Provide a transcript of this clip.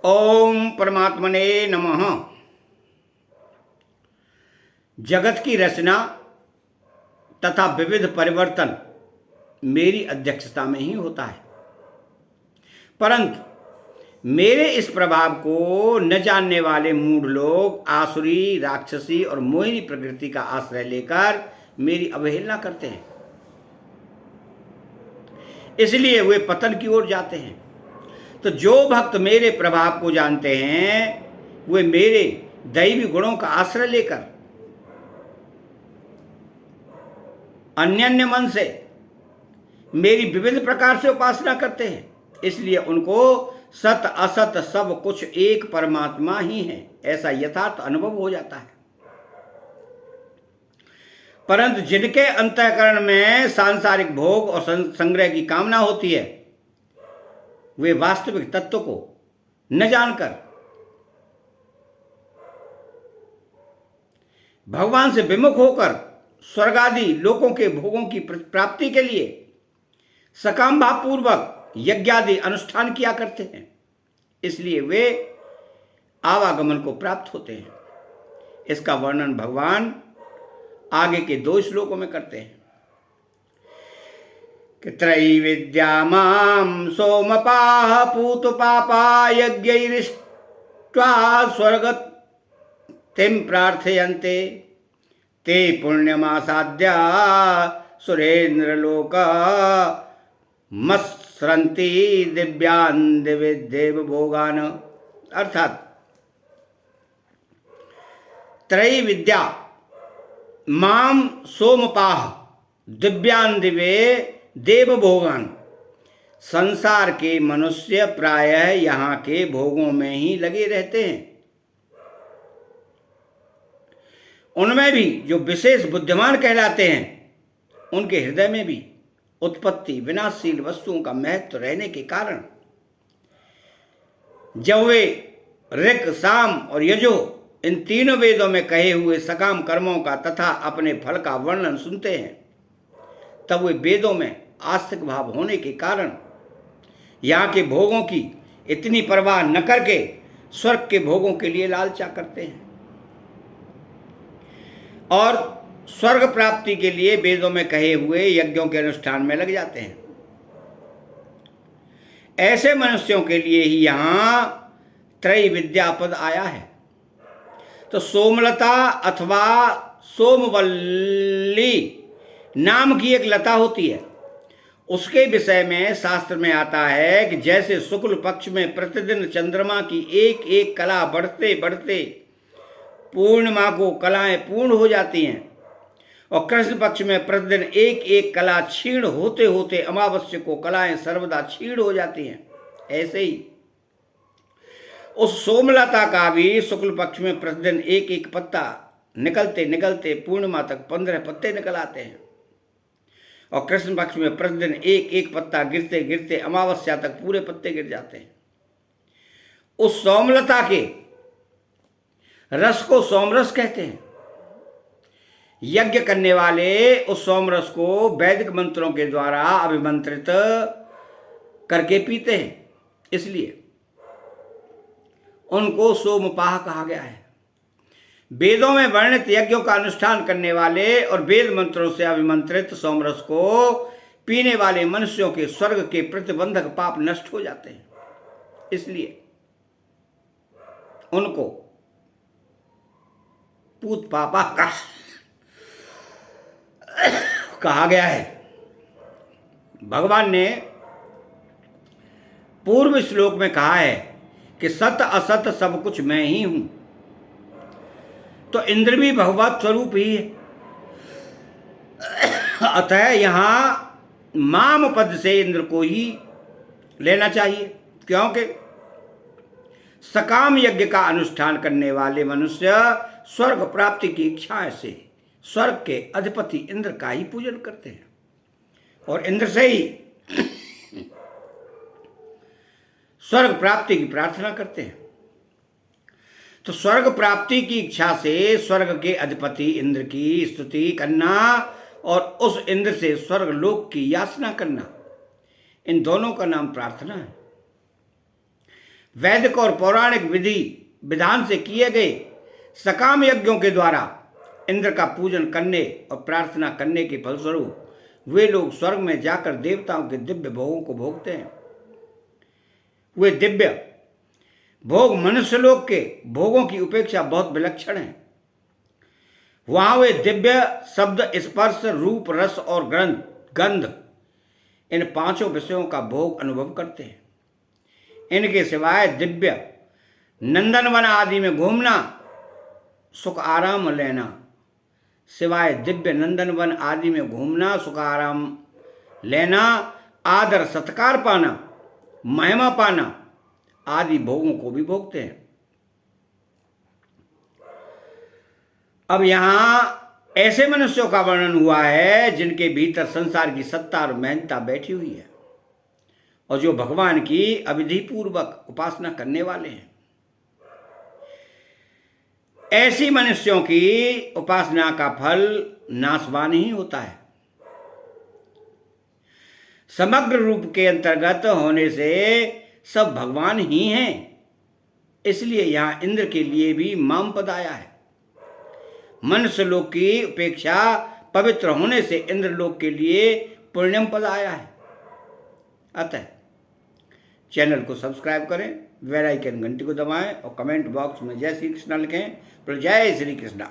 ओम परमात्मने नमः। जगत की रचना तथा विविध परिवर्तन मेरी अध्यक्षता में ही होता है, परंतु मेरे इस प्रभाव को न जानने वाले मूढ़ लोग आसुरी, राक्षसी और मोहिनी प्रकृति का आश्रय लेकर मेरी अवहेलना करते हैं। इसलिए वे पतन की ओर जाते हैं। तो जो भक्त मेरे प्रभाव को जानते हैं वे मेरे दैवी गुणों का आश्रय लेकर अन्य मन से मेरी विविध प्रकार से उपासना करते हैं। इसलिए उनको सत असत सब कुछ एक परमात्मा ही है ऐसा यथार्थ अनुभव हो जाता है। परंतु जिनके अंतःकरण में सांसारिक भोग और संग्रह की कामना होती है वे वास्तविक तत्व को न जानकर भगवान से विमुख होकर स्वर्ग आदि लोकों के भोगों की प्राप्ति के लिए सकाम भाव पूर्वक यज्ञादि अनुष्ठान किया करते हैं। इसलिए वे आवागमन को प्राप्त होते हैं। इसका वर्णन भगवान आगे के 2 श्लोकों में करते हैं कि त्रैविद्या मां सोमपाः पूत पापा यज्ञैरिष्ट्वा स्वर्गतिं प्रार्थयन्ते ते पुण्यमासाद्य सुरेन्द्रलोक मत्सरन्ति दिव्यान् देव भोगान। अर्थात त्रैविद्या माम सोमपाह दिव्यान दिवे देव भोगान। संसार के मनुष्य प्रायः यहाँ के भोगों में ही लगे रहते हैं। उनमें भी जो विशेष बुद्धिमान कहलाते हैं उनके हृदय में भी उत्पत्ति विनाशशील वस्तुओं का महत्व रहने के कारण जब वे ऋक, साम और यजो इन तीनों वेदों में कहे हुए सकाम कर्मों का तथा अपने फल का वर्णन सुनते हैं तब वे वेदों में आस्तिक भाव होने के कारण यहाँ के भोगों की इतनी परवाह न करके स्वर्ग के भोगों के लिए लालचा करते हैं और स्वर्ग प्राप्ति के लिए वेदों में कहे हुए यज्ञों के अनुष्ठान में लग जाते हैं। ऐसे मनुष्यों के लिए ही यहाँ त्रैविद्या पद आया है। तो सोमलता अथवा सोमवल्ली नाम की एक लता होती है। उसके विषय में शास्त्र में आता है कि जैसे शुक्ल पक्ष में प्रतिदिन चंद्रमा की एक एक कला बढ़ते बढ़ते पूर्णिमा को कलाएं पूर्ण हो जाती हैं और कृष्ण पक्ष में प्रतिदिन एक एक कला क्षीण होते होते अमावस्या को कलाएं सर्वदा क्षीण हो जाती हैं, ऐसे ही उस सोमलता का भी शुक्ल पक्ष में प्रतिदिन एक एक पत्ता निकलते निकलते पूर्णिमा तक 15 पत्ते निकल आते हैं और कृष्ण पक्ष में प्रतिदिन एक एक पत्ता गिरते गिरते अमावस्या तक पूरे पत्ते गिर जाते हैं। उस सोमलता के रस को सोमरस कहते हैं। यज्ञ करने वाले उस सोमरस को वैदिक मंत्रों के द्वारा अभिमंत्रित करके पीते हैं, इसलिए उनको सोमपाह कहा गया है। वेदों में वर्णित यज्ञों का अनुष्ठान करने वाले और वेद मंत्रों से अभिमंत्रित सोमरस को पीने वाले मनुष्यों के स्वर्ग के प्रतिबंधक पाप नष्ट हो जाते हैं। इसलिए उनको पूत पापा कहा गया है। भगवान ने पूर्व श्लोक में कहा है कि सत असत सब कुछ मैं ही हूं। तो इंद्र भी भगवत स्वरूप ही है। अतः यहां माम पद से इंद्र को ही लेना चाहिए, क्योंकि सकाम यज्ञ का अनुष्ठान करने वाले मनुष्य स्वर्ग प्राप्ति की इच्छा से स्वर्ग के अधिपति इंद्र का ही पूजन करते हैं और इंद्र से ही स्वर्ग प्राप्ति की प्रार्थना करते हैं। तो स्वर्ग प्राप्ति की इच्छा से स्वर्ग के अधिपति इंद्र की स्तुति करना और उस इंद्र से स्वर्ग लोक की याचना करना, इन दोनों का नाम प्रार्थना है। वैदिक और पौराणिक विधि विधान से किए गए सकाम यज्ञों के द्वारा इंद्र का पूजन करने और प्रार्थना करने के फलस्वरूप वे लोग स्वर्ग में जाकर देवताओं के दिव्य भोगों को भोगते हैं। वे दिव्य भोग मनुष्यलोक के भोगों की उपेक्षा बहुत विलक्षण हैं। वहां वे दिव्य शब्द, स्पर्श, रूप, रस और गंध इन पांचों विषयों का भोग अनुभव करते हैं। इनके सिवाय दिव्य नंदनवन आदि में घूमना, सुख आराम लेना, सिवाय दिव्य नंदनवन आदि में घूमना, सुख आराम लेना, आदर सत्कार पाना, महिमा पाना आदि भोगों को भी भोगते हैं। अब यहां ऐसे मनुष्यों का वर्णन हुआ है जिनके भीतर संसार की सत्ता और मेहनता बैठी हुई है और जो भगवान की अविधि पूर्वक उपासना करने वाले हैं। ऐसी मनुष्यों की उपासना का फल नाशवान ही होता है। समग्र रूप के अंतर्गत होने से सब भगवान ही हैं, इसलिए यहां इंद्र के लिए भी माम पद आया है। मनुष्य लोक की उपेक्षा पवित्र होने से इंद्रलोक के लिए पुण्यम पद आया है। अतः चैनल को सब्सक्राइब करें, बेल आइकन घंटी को दबाएं और कमेंट बॉक्स में जय श्री कृष्ण लिखें। जय श्री कृष्ण।